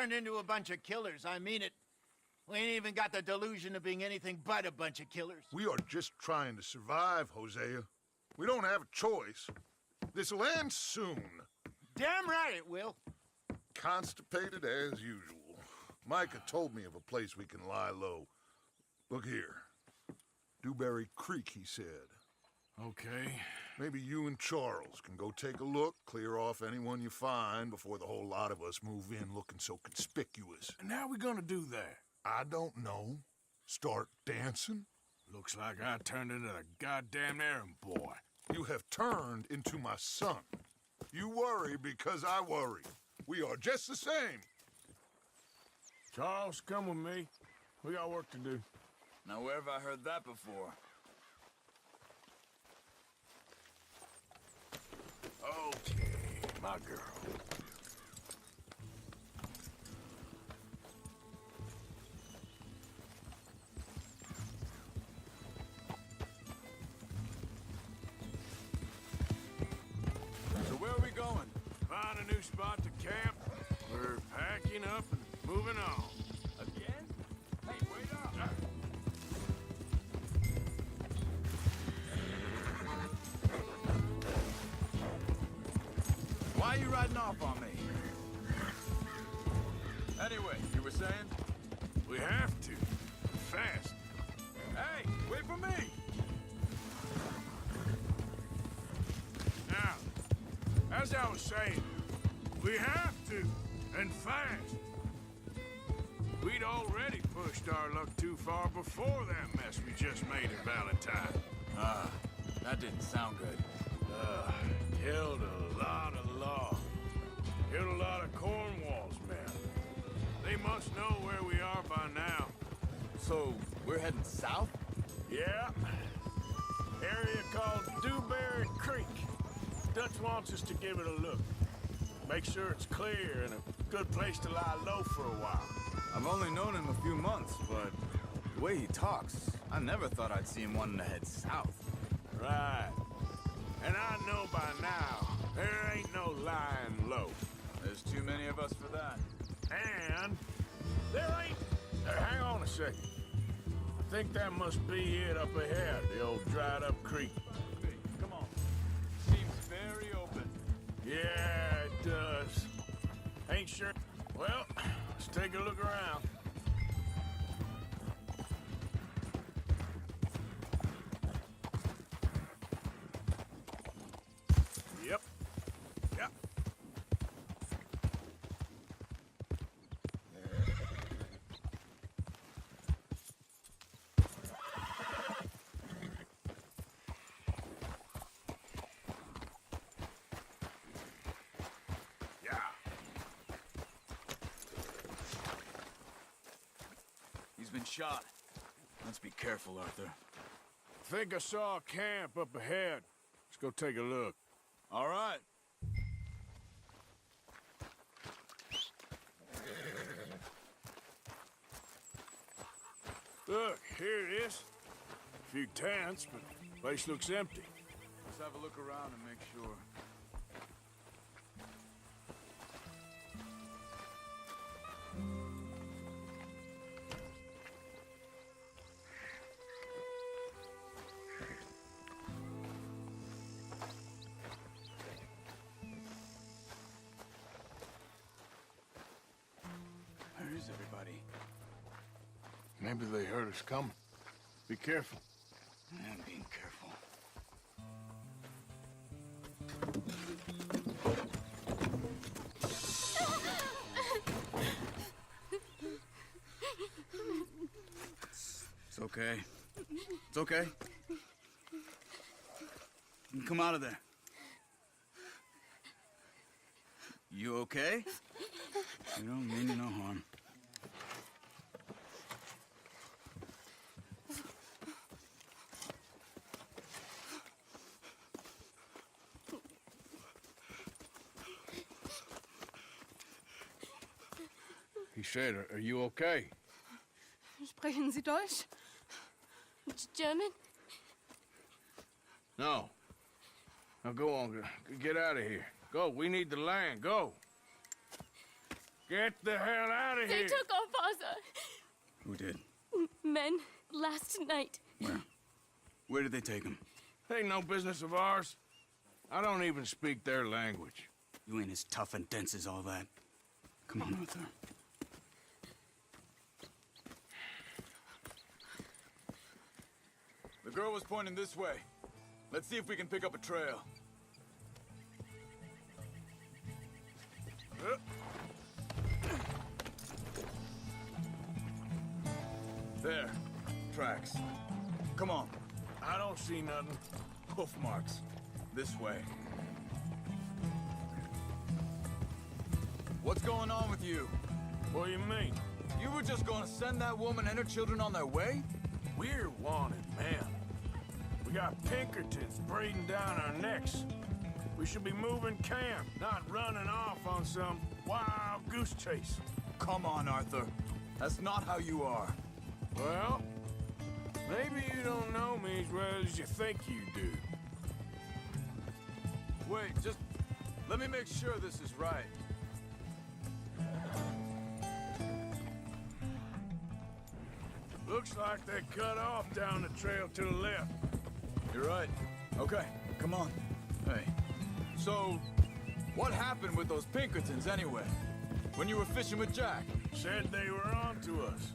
turned into a bunch of killers, I mean it. We ain't even got the delusion of being anything but a bunch of killers. We are just trying to survive, Hosea. We don't have a choice. This'll end soon. Damn right it will. Constipated as usual. Micah told me of a place we can lie low. Look here. Dewberry Creek, he said. Okay. Maybe you and Charles can go take a look, clear off anyone you find before the whole lot of us move in looking so conspicuous. And how we gonna do that? I don't know. Start dancing? Looks like I turned into the goddamn errand boy. You have turned into my son. You worry because I worry. We are just the same. Charles, come with me. We got work to do. Now, where have I heard that before? Okay, my girl. So where are we going? Find a new spot to camp. We're packing up and moving on. Again? Hey, wait up! Why are you riding off on me? Anyway, you were saying? We have to. Fast. Hey, wait for me! Now, as I was saying, we have to, and fast. We'd already pushed our luck too far before that mess we just made at Valentine. That didn't sound good. Killed a lot of law. Killed a lot of Cornwall's men. They must know where we are by now. So, we're heading south? Yeah. Area called Dewberry Creek. Dutch wants us to give it a look. Make sure it's clear and a good place to lie low for a while. I've only known him a few months, but the way he talks, I never thought I'd see him wanting to head south. Right. And I know by now, there ain't no lying low. There's too many of us for that. And there ain't... hang on a second. I think that must be it up ahead, the old dried-up creek. Come on. Seems very open. Yeah, it does. Ain't sure... Well, let's take a look around. Yep. Yep. Yeah. He's been shot. Let's be careful, Arthur. Think I saw a camp up ahead. Let's go take a look. All right. Look, here it is. A few tents, but the place looks empty. Let's have a look around and make sure. Where is everybody? Maybe they heard us coming. Be careful. I'm being careful. It's okay. It's okay. You can come out of there. You okay? You don't mean you no harm. He said, are you okay? Sprechen Sie Deutsch? German? No. Now go on, get out of here. Go, we need the land, go. Get the hell out of They here! took our father. Who did? Men, last night. Where? Where did they take him? Ain't no business of ours. I don't even speak their language. You ain't as tough and dense as all that. Come on, Arthur. The girl was pointing this way. Let's see if we can pick up a trail. There. Tracks. Come on. I don't see nothing. Hoof marks. This way. What's going on with you? What do you mean? You were just going to send that woman and her children on their way? We're wanted, man. We got Pinkertons breathing down our necks. We should be moving camp, not running off on some wild goose chase. Come on, Arthur. That's not how you are. Well, maybe you don't know me as well as you think you do. Wait, just let me make sure this is right. Looks like they cut off down the trail to the left. You're right. Okay, come on. Hey, so what happened with those Pinkertons anyway? When you were fishing with Jack? Said they were on to us.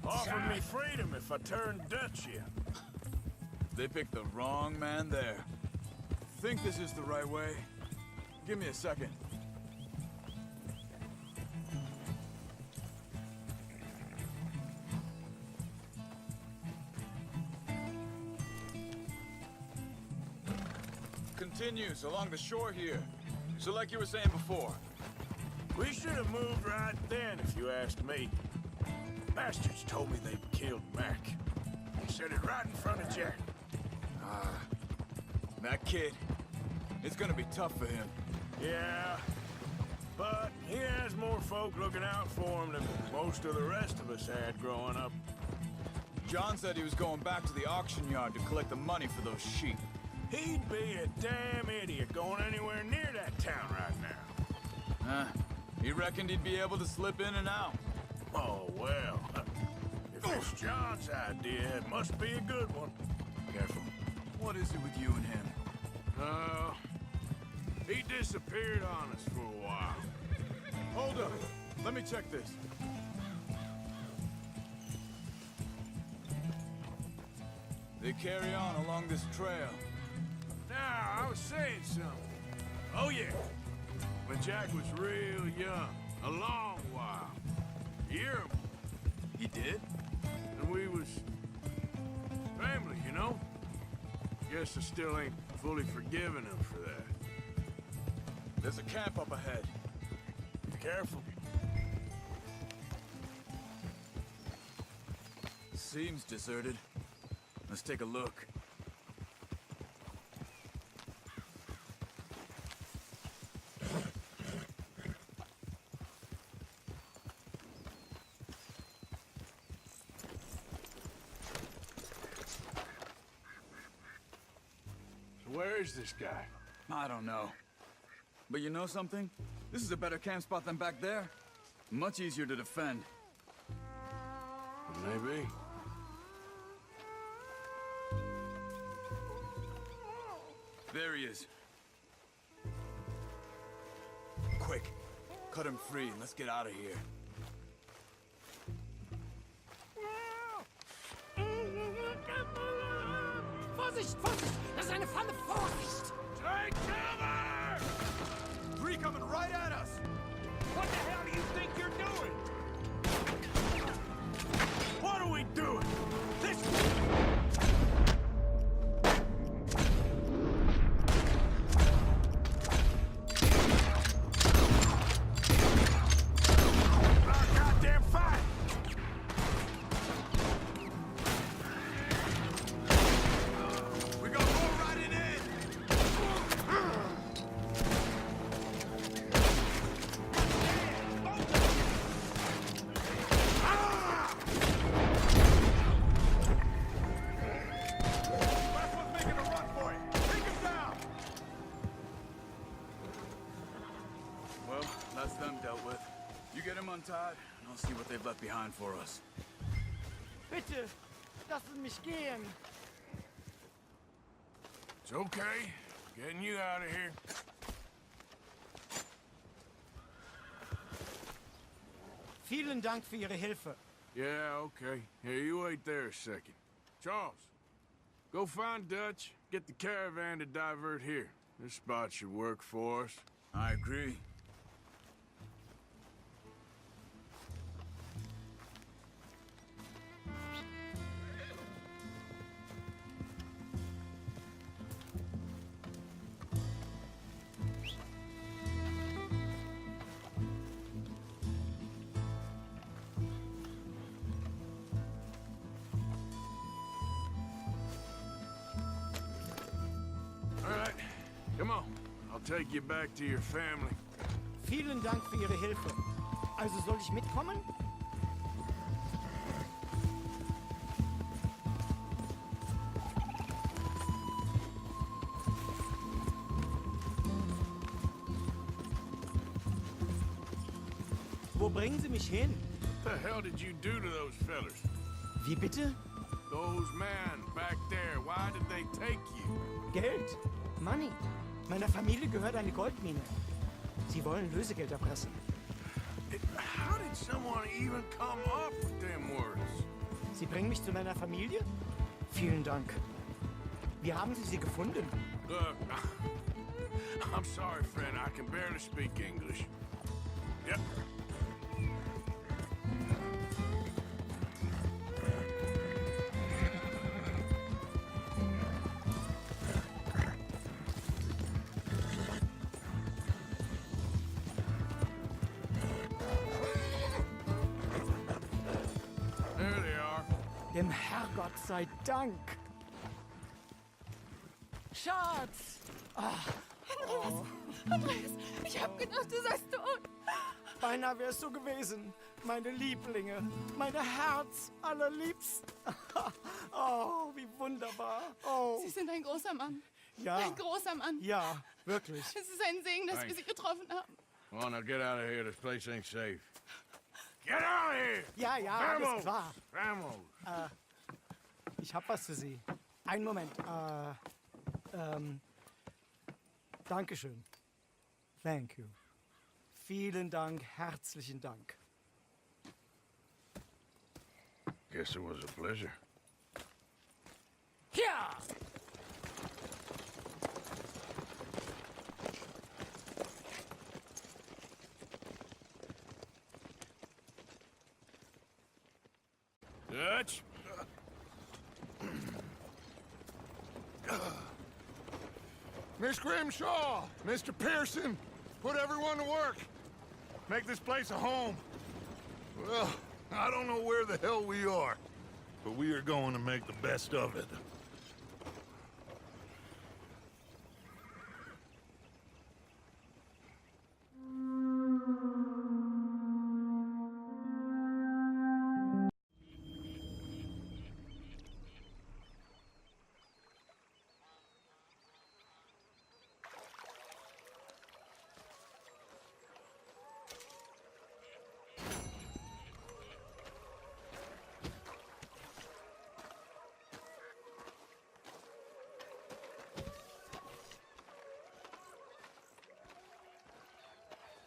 Offered me freedom if I turned Dutch yet. They picked the wrong man there. Think this is the right way? Give me a second. Continues along the shore here. So like you were saying before. We should have moved right then, if you asked me. Bastards told me they'd killed Mac. They said it right in front of Jack. That kid, it's gonna be tough for him. Yeah, but he has more folk looking out for him than most of the rest of us had growing up. John said he was going back to the auction yard to collect the money for those sheep. He'd be a damn idiot going anywhere near that town right now. He reckoned he'd be able to slip in and out. Oh, well. If it's John's idea, it must be a good one. Careful. What is it with you and him? He disappeared on us for a while. Hold up. Let me check this. They carry on along this trail. Now, I was saying something. Oh, yeah. When Jack was real young, a long while. Year, He did? and we was family, you know? Guess I still ain't fully forgiven him for that. There's a camp up ahead. Careful. Seems deserted. Let's take a look. So where is this guy? I don't know. But you know something? This is a better camp spot than back there. Much easier to defend. Maybe. There he is. Quick, cut him free and let's get out of here. Vorsicht, Vorsicht! Das ist eine Falle! Vorsicht! Take cover! Three coming right at us! What the hell do you think you're doing? What are we doing? This our goddamn fight! We got more riding in! untied, and I'll see what they've left behind for us. Bitte, lassen mich gehen. It's okay. Getting you out of here. Vielen Dank für Ihre Hilfe. Yeah, okay. Here, you wait there a second. Charles, go find Dutch. Get the caravan to divert here. This spot should work for us. I agree. All right, come on. I'll take you back to your family. Vielen Dank für Ihre Hilfe. Also soll ich mitkommen? Wo bringen Sie mich hin? What the hell did you do to those fellers? Wie bitte? Those men back there, why did they take you? Geld. Money. Meiner Familie gehört eine Goldmine. Sie wollen Lösegeld erpressen. How did someone even come up with them words? Sie bringen mich zu meiner Familie? Vielen Dank. Wie haben Sie sie gefunden? Look, I'm sorry, friend. I can barely speak English. Yep. There they are. Dem Herrgott sei Dank. Schatz! Andreas, ich hab gedacht, du seist tot. Beinahe wär's so gewesen. Meine Lieblinge, meine Herz allerliebsten. Oh, wie wunderbar. Oh, Sie sind ein großer Mann. ja. Ein großer Mann. Ja, wirklich. Es ist ein Segen, dass wir Thanks. Sie getroffen haben. Come on, now get out of here. This place ain't safe. Get out of here! Ja, ja, alles klar. Vamos! Ich hab was für Sie. Einen Moment. Dankeschön. Thank you. Vielen Dank, herzlichen Dank. Guess it was a pleasure. Ja! Dutch? Miss Grimshaw, Mr. Pearson, put everyone to work. Make this place a home. Well, I don't know where the hell we are, but we are going to make the best of it.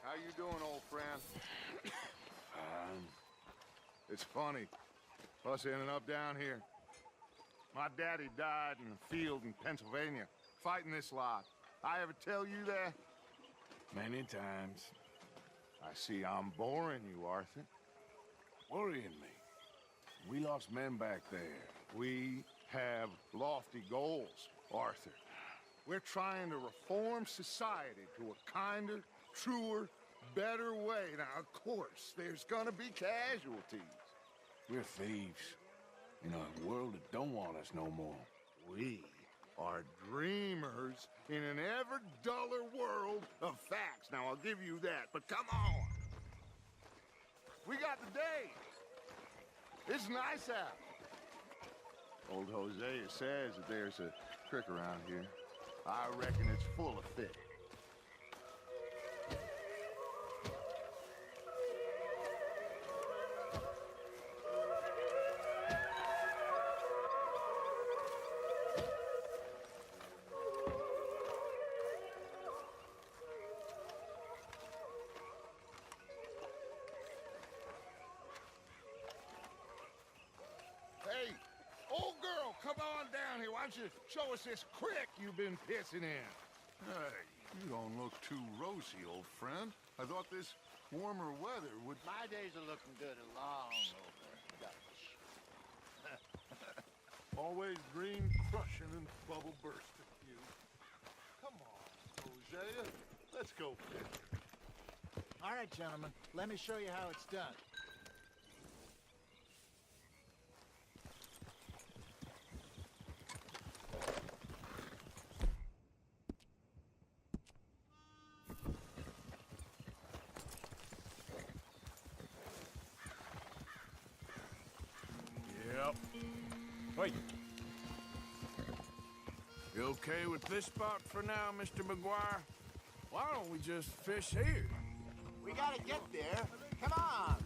How you doing, old friend? It's funny, us ending up down here. My daddy died in the field in Pennsylvania, fighting this lot. I ever tell you that? Many times. I see I'm boring you, Arthur. Worrying me. We lost men back there. We have lofty goals, Arthur. We're trying to reform society to a kinder, truer, better way. Now, of course, there's gonna be casualties. We're thieves. In a world that don't want us no more. We are dreamers in an ever duller world of facts. Now, I'll give you that, but come on. We got the day. It's nice out. Old Hosea says that there's a creek around here. I reckon it's full of fish. down here. Why don't you show us this creek you've been pissing in? Hey, you don't look too rosy, old friend. I thought this warmer weather would... My days are looking good and long over, Dutch. Always dream crushing and bubble bursting, you. Come on, Hosea. Let's go fishing. All right, gentlemen, let me show you how it's done. Yep. Wait. You okay with this spot for now, Mr. McGuire? Why don't we just fish here? We gotta get there. Come on.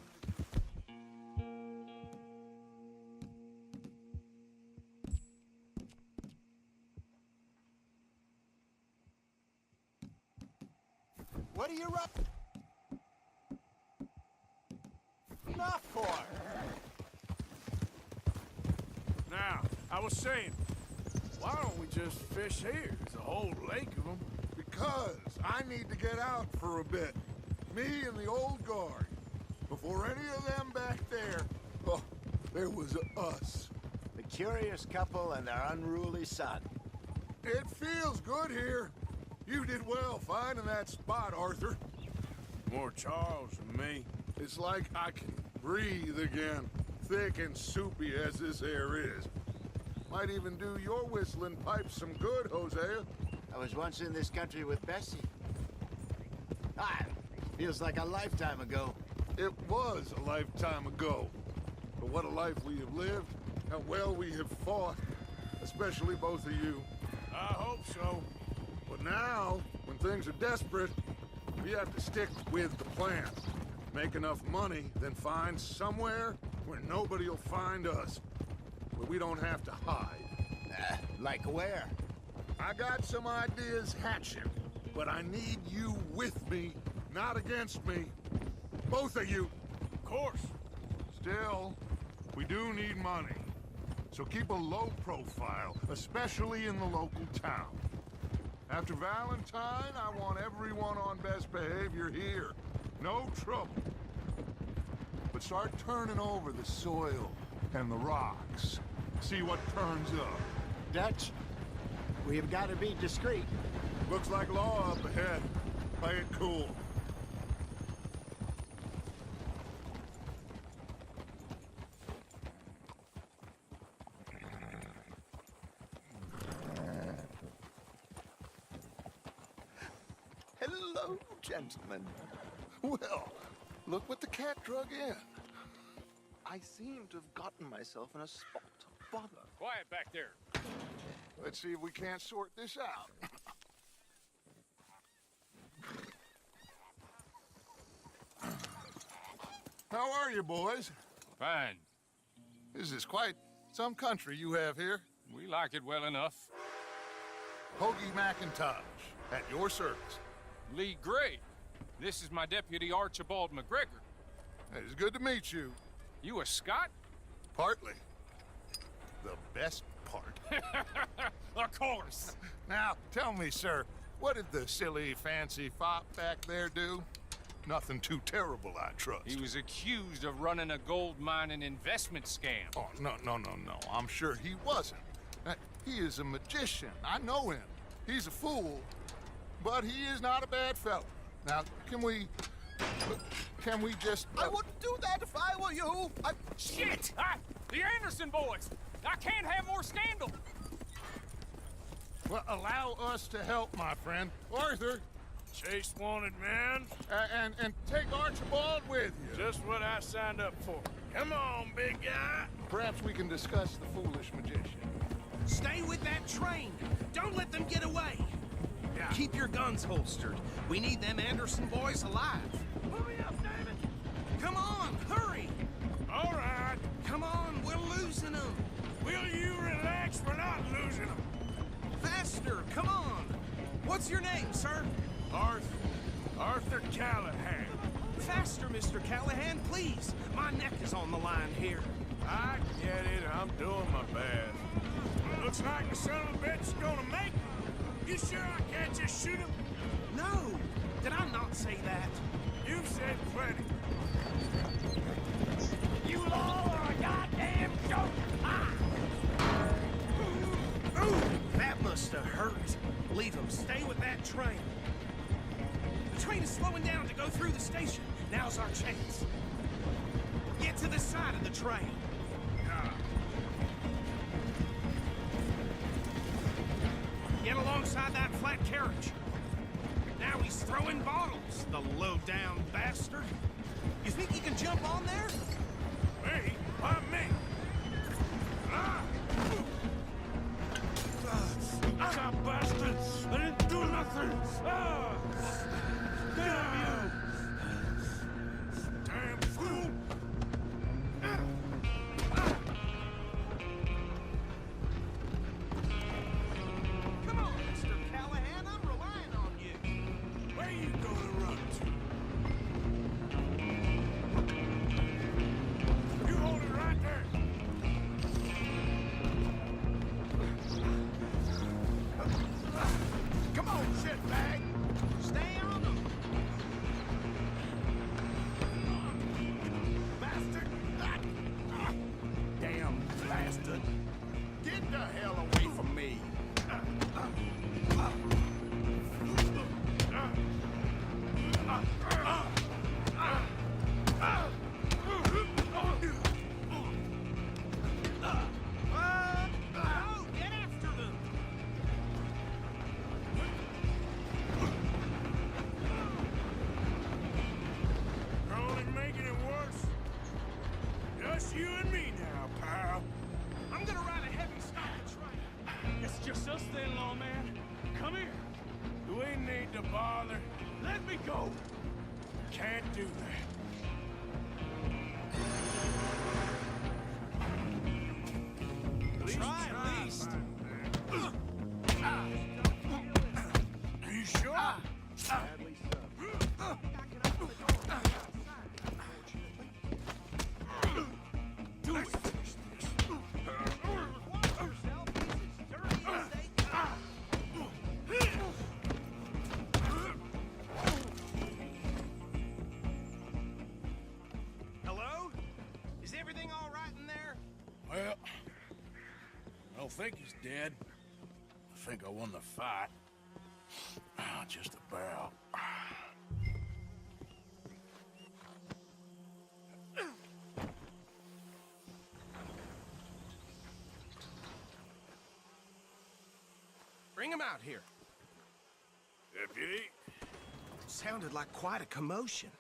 What are you enough for? Now, I was saying, why don't we just fish here? There's a whole lake of them. Because I need to get out for a bit. Me and the old guard. Before any of them back there, oh, there was us. The curious couple and their unruly son. It feels good here. You did well finding that spot, Arthur. More Charles than me. It's like I can breathe again, thick and soupy as this air is. Might even do your whistling pipes some good, Hosea. I was once in this country with Bessie. Feels like a lifetime ago. It was a lifetime ago. But what a life we have lived, how well we have fought, especially both of you. I hope so. But now, when things are desperate, we have to stick with the plan. Make enough money, then find somewhere where nobody will find us. Where we don't have to hide. Like where? I got some ideas hatching, but I need you with me, not against me. Both of you. Of course. Still, we do need money. So keep a low profile, especially in the local town. After Valentine, I want everyone on best behavior here. No trouble. But start turning over the soil and the rocks. See what turns up. Dutch, we've got to be discreet. Looks like law up ahead. Play it cool. Hello, gentlemen. Well, look what the cat drug in. I seem to have gotten myself in a spot of bother. Quiet back there. Let's see if we can't sort this out. How are you, boys? Fine. This is quite some country you have here. We like it well enough. Hoagie McIntosh, at your service. Lee Gray. This is my deputy Archibald McGregor. It's good to meet you. You a Scot? Partly. The best part. Of course. Now, tell me, sir, what did the silly, fancy fop back there do? Nothing too terrible, I trust. He was accused of running a gold mining investment scam. Oh, no. I'm sure he wasn't. He is a magician. I know him. He's a fool, but he is not a bad fellow. Now, can we just... I wouldn't do that if I were you. Shit! The Anderson boys! I can't have more scandal! Well, allow us to help, my friend. Arthur, Chase wanted man. and take Archibald with you. Just what I signed up for. Come on, big guy. Perhaps we can discuss the foolish magician. Stay with that train. Don't let them get away. Keep your guns holstered. We need them Anderson boys alive. Hurry up, David. Come on, hurry. All right. Come on, we're losing them. Will you relax? We're not losing them. Faster, come on. What's your name, sir? Arthur Callahan. Faster, Mr. Callahan, please. My neck is on the line here. I get it. I'm doing my best. Looks like the son of a bitch is gonna make it. You sure I can't just shoot him? No! Did I not say that? You've said plenty. You all are a goddamn joke! Ooh, that must have hurt. Leave him. Stay with that train. The train is slowing down to go through the station. Now's our chance. Get to the side of the train. Get alongside that flat carriage. Now he's throwing bottles, the low-down bastard. You think he can jump on there? Me? Why me? You bastard! I didn't do nothing! Damn you! Damn fool! Come on, Mr. Callahan, I'm relying on you. Where you gonna run to? You hold it right there. Come on, shitbag! Stay on him. Bastard! Damn bastard! Get the hell away from me! Oh, get after them. You're only making it worse. Just you and me now, pal. I'm gonna ride a heavy stock train. It's just us then, lawman. Come here. Do we need to bother? Let me go. Can't do that. Try at least. Are you sure? Do it. Hello? Is everything all right in there? Well, I don't think he's dead. I think I won the fight. Just about. Bring him out here. Deputy, Sounded like quite a commotion.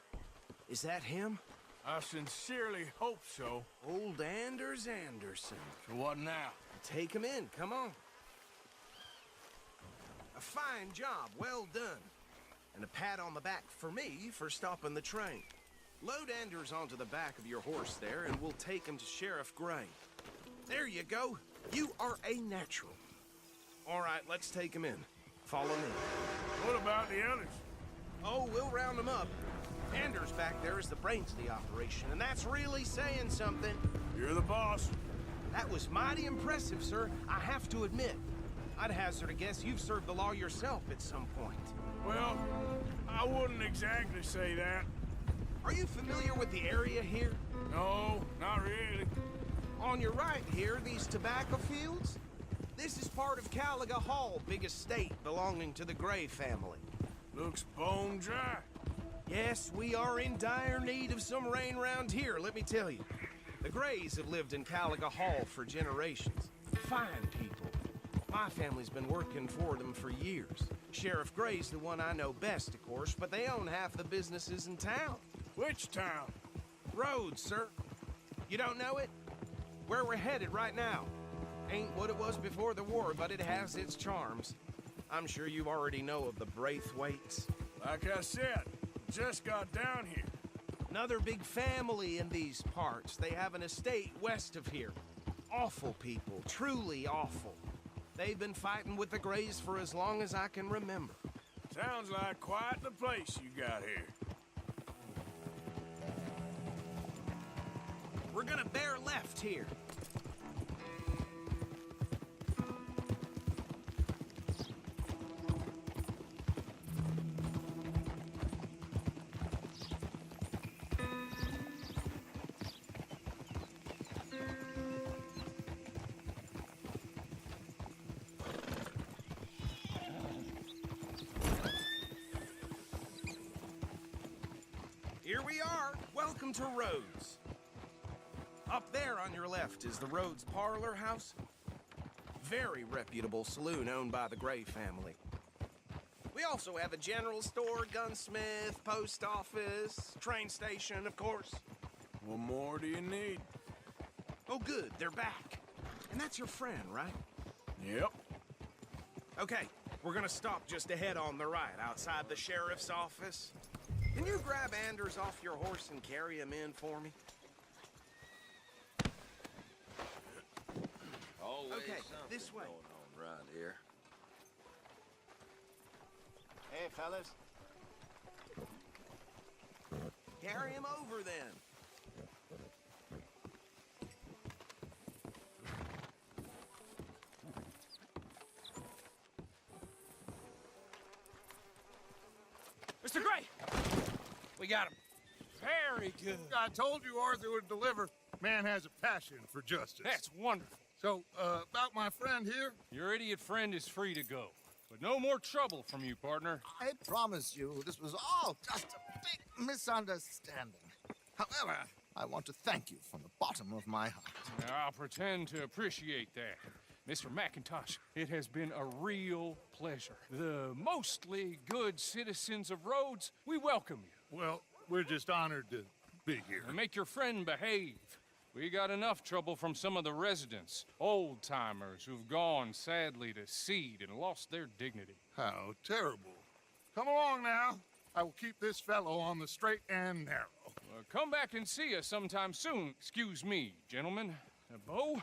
Is that him? I sincerely hope so. Old Anders Anderson. So what now? Take him in, come on. A fine job, well done. And a pat on the back for me for stopping the train. Load Anders onto the back of your horse there, and we'll take him to Sheriff Gray. There you go. You are a natural. All right, let's take him in. Follow me. What about the others? Oh, we'll round them up. Anders back there is the brains of the operation, and that's really saying something. You're the boss. That was mighty impressive, sir. I have to admit. I'd hazard a guess you've served the law yourself at some point. Well, I wouldn't exactly say that. Are you familiar with the area here? No, not really. On your right here, these tobacco fields? This is part of Caliga Hall, big estate belonging to the Gray family. Looks bone dry. Yes, we are in dire need of some rain round here, let me tell you. The Grays have lived in Caliga Hall for generations. Fine people. My family's been working for them for years. Sheriff Gray's the one I know best, of course, but they own half the businesses in town. Which town? Rhodes, sir. You don't know it? Where we're headed right now. Ain't what it was before the war, but it has its charms. I'm sure you already know of the Braithwaites. Like I said, just got down here. Another big family in these parts. They have an estate west of here. Awful people, truly awful. They've been fighting with the Grays for as long as I can remember. Sounds like quite the place you got here. We're gonna bear left here. we are. Welcome to Rhodes. Up there on your left is the Rhodes Parlor House. Very reputable saloon owned by the Gray family. We also have a general store, gunsmith, post office, train station, of course. What more do you need? Oh, good, they're back. And that's your friend, right? Yep. Okay, we're gonna stop just ahead on the right, outside the sheriff's office. Can you grab Anders off your horse and carry him in for me? Always Okay, something this way. going on right here. Hey, fellas. Carry him over then. Mr. Gray! We got him. Very good. I told you Arthur would deliver. Man has a passion for justice. That's wonderful. So, about my friend here? Your idiot friend is free to go. But no more trouble from you, partner. I promise you, this was all just a big misunderstanding. However, I want to thank you from the bottom of my heart. I'll pretend to appreciate that. Mr. McIntosh, it has been a real pleasure. The mostly good citizens of Rhodes, we welcome you. Well, we're just honored to be here. And make your friend behave. We got enough trouble from some of the residents, old-timers who've gone, sadly, to seed and lost their dignity. How terrible. Come along now. I will keep this fellow on the straight and narrow. Come back and see us sometime soon. Excuse me, gentlemen. Bo,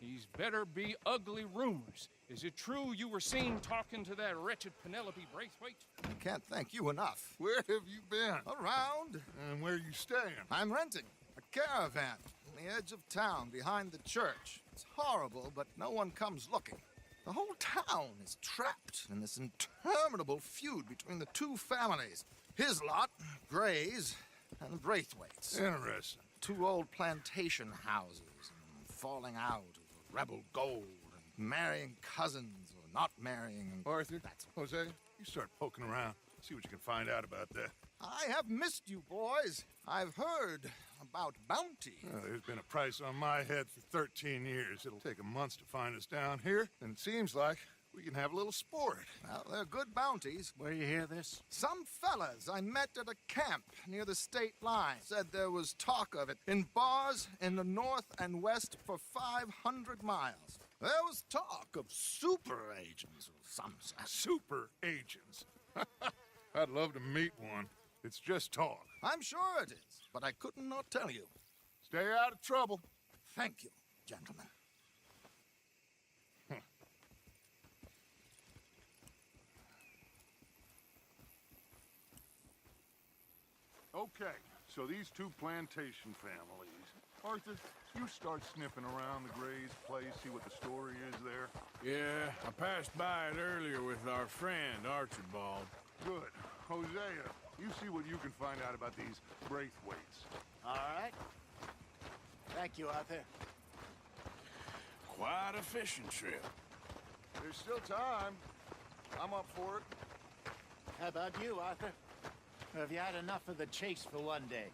these better be ugly rumors. Is it true you were seen talking to that wretched Penelope Braithwaite? I can't thank you enough. Where have you been? Around. And where you staying? I'm renting a caravan on the edge of town behind the church. It's horrible, but no one comes looking. The whole town is trapped in this interminable feud between the two families. His lot, Gray's, and Braithwaite's. Interesting. Two old plantation houses, and falling out over rebel gold, and marrying cousins or not marrying. And Arthur, Jose, you start poking around. See what you can find out about that. I have missed you, boys. I've heard about bounty. There's been a price on my head for 13 years. It'll take a month to find us down here, and it seems like we can have a little sport. Well, they're good bounties. Where you hear this? Some fellas I met at a camp near the state line said there was talk of it in bars in the north and west for 500 miles. There was talk of super agents or some such. Super agents. I'd love to meet one. It's just talk. I'm sure it is, but I couldn't not tell you. Stay out of trouble. Thank you, gentlemen. Okay, so these two plantation families. Arthur, you start sniffing around the Gray's place, see what the story is there. Yeah, I passed by it earlier with our friend, Archibald. Good. Hosea, you see what you can find out about these Braithwaites. All right. Thank you, Arthur. Quite a fishing trip. There's still time. I'm up for it. How about you, Arthur? Or have you had enough of the chase for one day?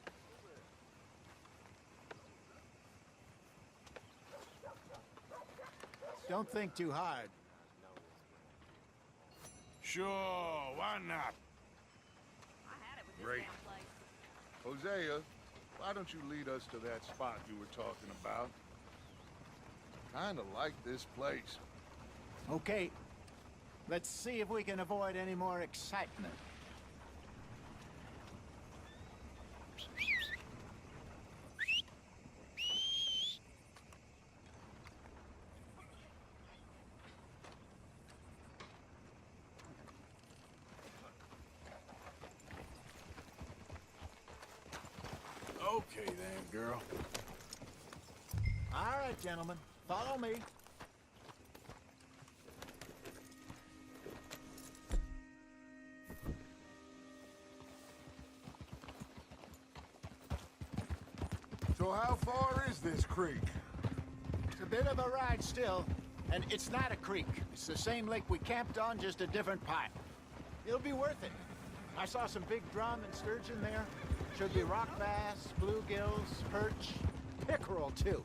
Don't think too hard. Sure, why not? Great. Hosea, why don't you lead us to that spot you were talking about? Kinda like this place. Okay. Let's see if we can avoid any more excitement. Okay then, girl. All right, gentlemen. Follow me. So how far is this creek? It's a bit of a ride still, and it's not a creek. It's the same lake we camped on, just a different part. It'll be worth it. I saw some big drum and sturgeon there. Should be rock bass, bluegills, perch, pickerel, too.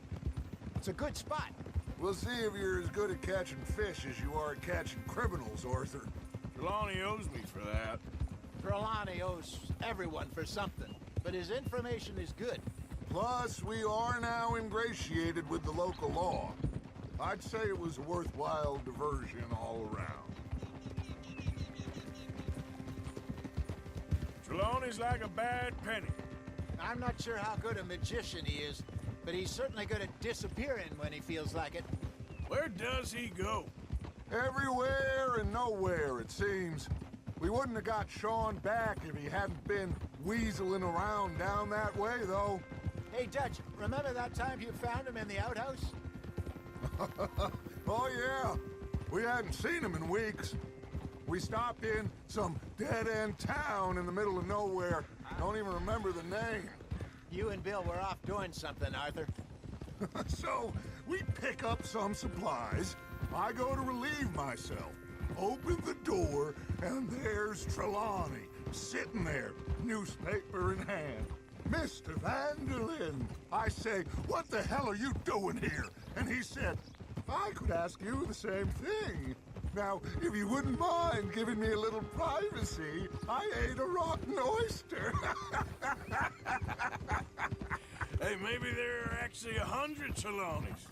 It's a good spot. We'll see if you're as good at catching fish as you are at catching criminals, Arthur. Trelawney owes me for that. Trelawney owes everyone for something, but his information is good. Plus, we are now ingratiated with the local law. I'd say it was a worthwhile diversion all around. Trelawney's like a bad penny. I'm not sure how good a magician he is, but he's certainly good at disappearing when he feels like it. Where does he go? Everywhere and nowhere, it seems. We wouldn't have got Sean back if he hadn't been weaseling around down that way, though. Hey, Dutch, remember that time you found him in the outhouse? Oh, yeah. We hadn't seen him in weeks. We stopped in some dead-end town in the middle of nowhere. Don't even remember the name. You and Bill were off doing something, Arthur. So, we pick up some supplies. I go to relieve myself. Open the door, and there's Trelawney, sitting there, newspaper in hand. Mr. Vanderlyn. I say, what the hell are you doing here? And he said, I could ask you the same thing. Now, if you wouldn't mind giving me a little privacy, I ate a rotten oyster. Hey, maybe there are actually 100 Trelawneys.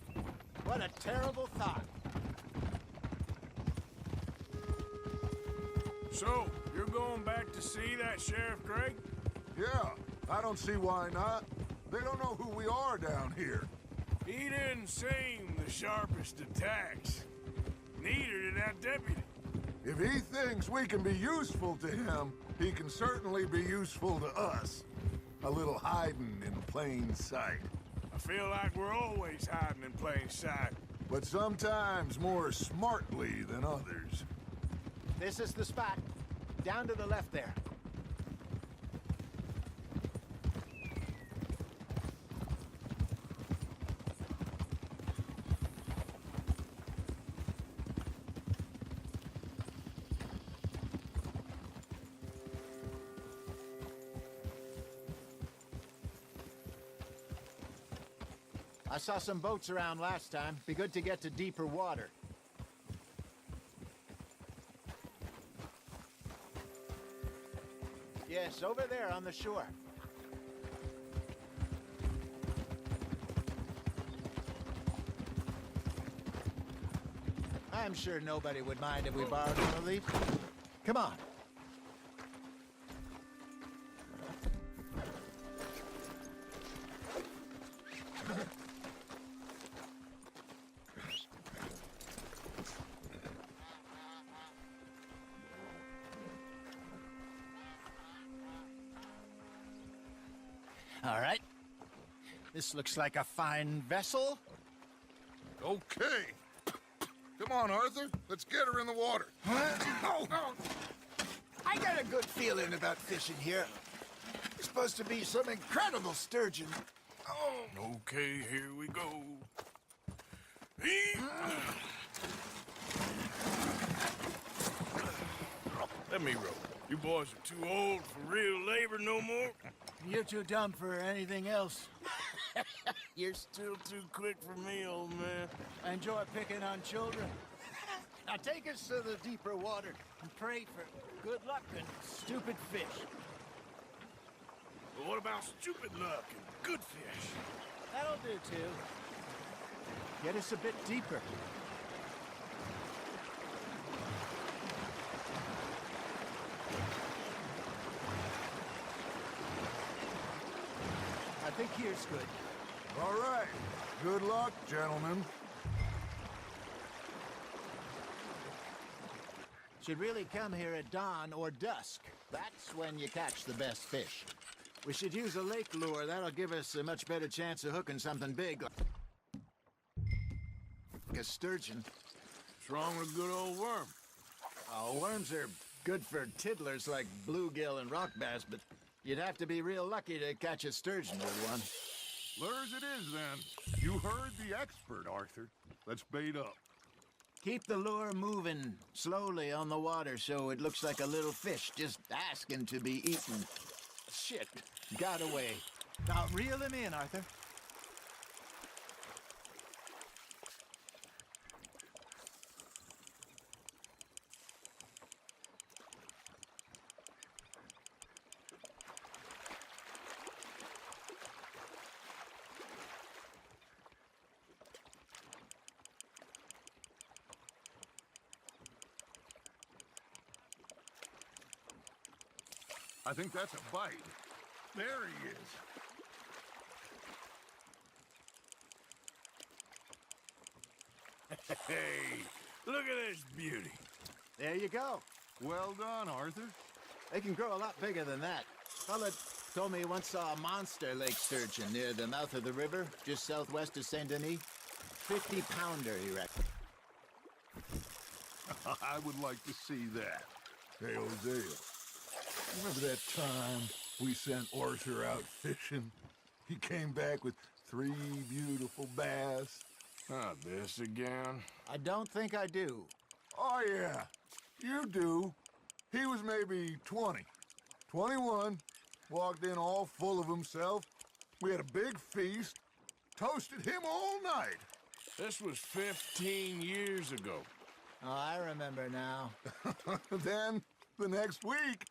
What a terrible thought. So, you're going back to see that Sheriff Gregg? Yeah, I don't see why not. They don't know who we are down here. He didn't seem the sharpest attacks. Neither did that deputy. If he thinks we can be useful to him, he can certainly be useful to us. A little hiding in plain sight. I feel like we're always hiding in plain sight. But sometimes more smartly than others. This is the spot. Down to the left there. I saw some boats around last time. Be good to get to deeper water. Yes, over there on the shore. I'm sure nobody would mind if we borrowed him a leaf. Come on. All right. This looks like a fine vessel. Okay. Come on, Arthur. Let's get her in the water. Oh, I got a good feeling about fishing here. It's supposed to be some incredible sturgeon. Oh. Okay, here we go. Let me row. You boys are too old for real labor no more. You're too dumb for anything else. You're still too quick for me, old man. I enjoy picking on children. Now take us to the deeper water and pray for good luck and stupid fish. But what about stupid luck and good fish? That'll do, too. Get us a bit deeper. I think here's good. All right. Good luck, gentlemen. Should really come here at dawn or dusk. That's when you catch the best fish. We should use a lake lure. That'll give us a much better chance of hooking something big. Like a sturgeon. What's wrong with a good old worm? Oh, worms are good for tiddlers like bluegill and rock bass, but you'd have to be real lucky to catch a sturgeon with one. Lures it is, then. You heard the expert, Arthur. Let's bait up. Keep the lure moving slowly on the water so it looks like a little fish just asking to be eaten. shit. Got away. Now, reel him in, Arthur. I think that's a bite. There he is. Hey, look at this beauty. There you go. Well done, Arthur. They can grow a lot bigger than that. Fella told me he once saw a monster lake sturgeon near the mouth of the river, just southwest of Saint Denis. 50-pounder, he reckoned. I would like to see that. Hey, Hosea, remember that time we sent Arthur out fishing? He came back with 3 beautiful bass. Not this again. I don't think I do. Oh, yeah, you do. He was maybe 20, 21, walked in all full of himself. We had a big feast, toasted him all night. This was 15 years ago. Oh, I remember now. Then, the next week,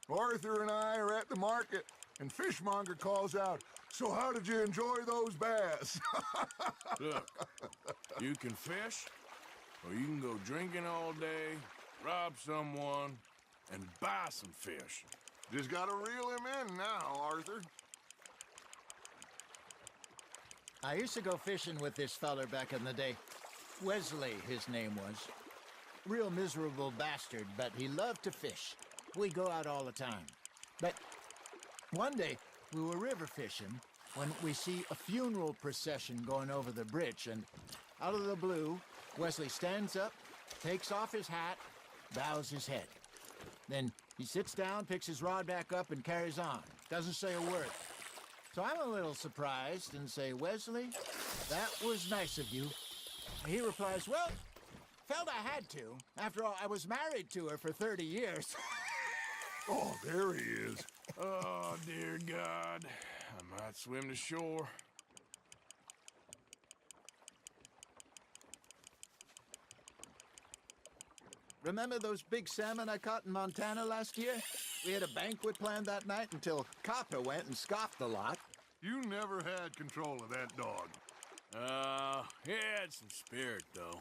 Arthur and I are at the market, and Fishmonger calls out, "So how did you enjoy those bass?" Look, you can fish, or you can go drinking all day, rob someone, and buy some fish. Just gotta reel him in now, Arthur. I used to go fishing with this feller back in the day. Wesley, his name was. Real miserable bastard, but he loved to fish. We go out all the time. But one day, we were river fishing when we see a funeral procession going over the bridge, and out of the blue, Wesley stands up, takes off his hat, bows his head. Then he sits down, picks his rod back up, and carries on. Doesn't say a word. So I'm a little surprised and say, "Wesley, that was nice of you." And he replies, "Well, felt I had to. After all, I was married to her for 30 years. Oh, there he is. Oh, dear God. I might swim to shore. Remember those big salmon I caught in Montana last year? We had a banquet planned that night until Copper went and scoffed a lot. You never had control of that dog. He had some spirit, though.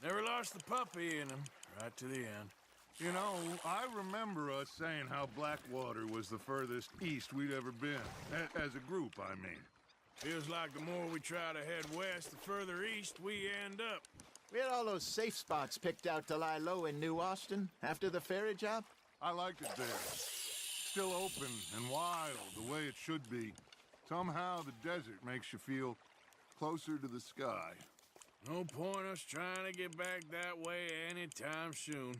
Never lost the puppy in him, right to the end. You know, I remember us saying how Blackwater was the furthest east we'd ever been. As a group, I mean. Feels like the more we try to head west, the further east we end up. We had all those safe spots picked out to lie low in New Austin after the ferry job. I liked it there. Still open and wild, the way it should be. Somehow the desert makes you feel closer to the sky. No point us trying to get back that way anytime soon.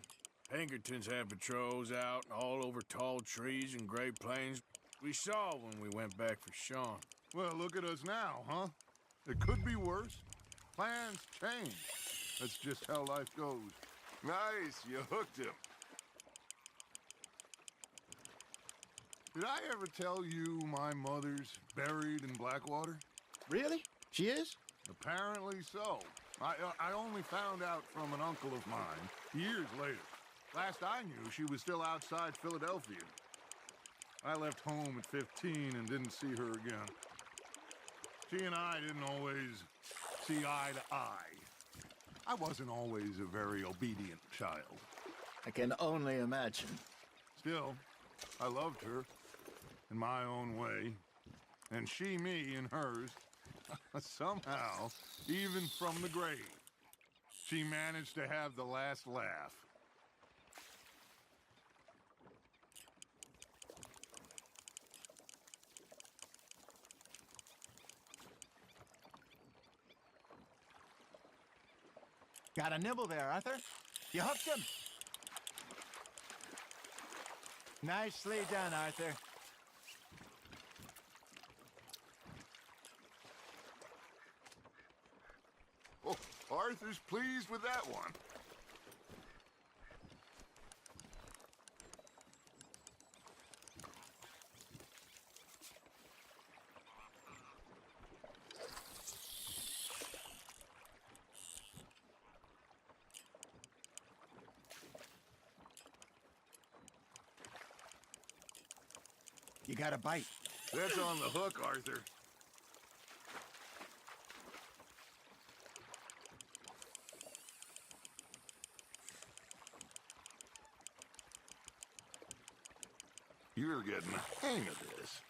Pinkertons had patrols out all over tall trees and Great Plains. We saw when we went back for Sean. Well, look at us now, huh? It could be worse. Plans change. That's just how life goes. Nice, you hooked him. Did I ever tell you my mother's buried in Blackwater? Really? She is? Apparently so. I only found out from an uncle of mine years later. Last I knew, she was still outside Philadelphia. I left home at 15 and didn't see her again. She and I didn't always see eye to eye. I wasn't always a very obedient child. I can only imagine. Still, I loved her in my own way, and she me in hers. Somehow, even from the grave, she managed to have the last laugh. Got a nibble there, Arthur. You hooked him. Nicely done, Arthur. Oh, Arthur's pleased with that one. You got a bite. That's on the hook, Arthur. You're getting the hang of this.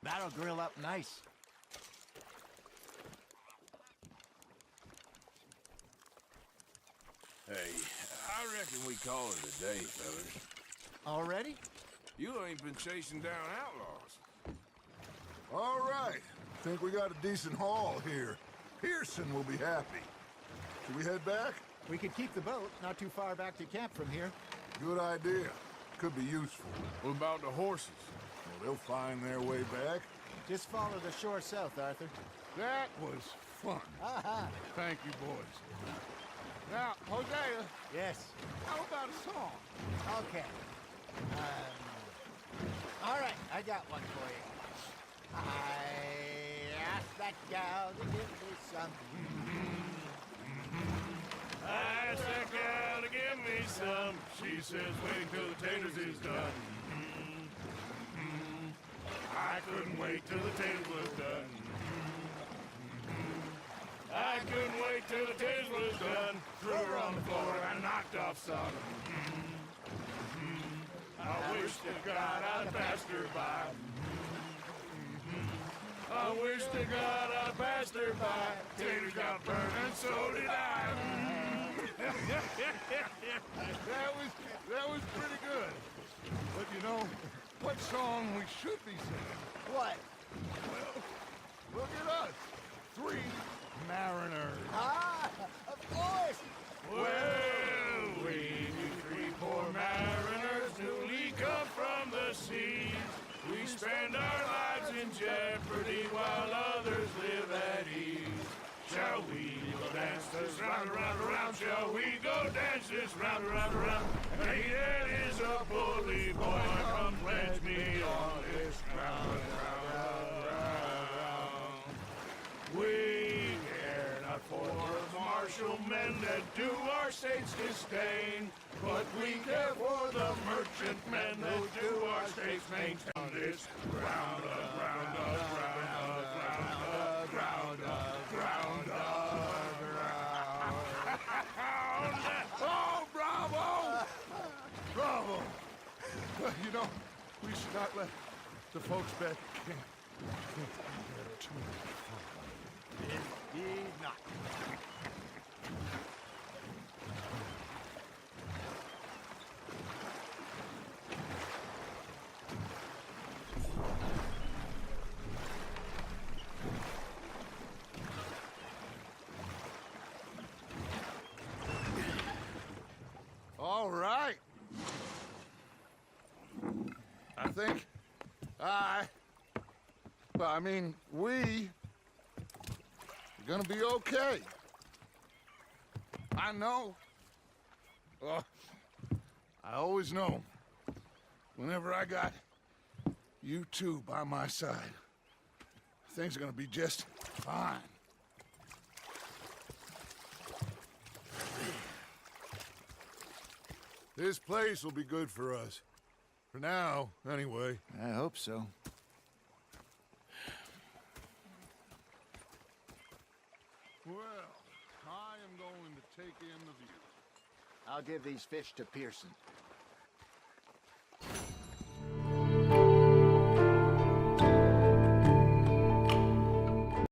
That'll grill up nice. Hey, I reckon we call it a day, fellas. Already? You ain't been chasing down outlaws. All right. Think we got a decent haul here. Pearson will be happy. Should we head back? We could keep the boat not too far back to camp from here. Good idea. Could be useful. What about the horses? Well, they'll find their way back. Just follow the shore south, Arthur. That was fun. Aha! Thank you, boys. Now, Hosea, Yes. how about a song? Okay. All right, I got one for you. I asked that gal to give me some. I asked that gal to give me some. She says, wait till the taters is done. I couldn't wait till the taters was done. I couldn't wait till the taters was done. Threw her on the floor and knocked off some. I wish to God I'd passed her by. I wish to God I passed her by. Taters got burned and so did I. That was pretty good. But you know, what song we should be singing? What? Well, look at us. 3 mariners. Ah, of course. Well, we 3 poor mariners newly come from the seas. We spend our lives in jeopardy while others live at ease. Shall we go dance this round, around, around? Shall we go dance this round, around, around? Hey, that is a bully boy. Come pledge me on this ground, round. We care not for the martial men that do our state's disdain, but we care for the merchantmen that do our state's maintain. This ground, ground, ground, ground, ground, ground, ground. Oh, bravo! Bravo! Well, you know, we should not let the folks back at camp get too far. Indeed not. All right. I think we are gonna be okay. I know. Oh, I always know. Whenever I got you two by my side, things are gonna be just fine. This place will be good for us. For now, anyway. I hope so. Well, I am going to take in the view. I'll give these fish to Pearson.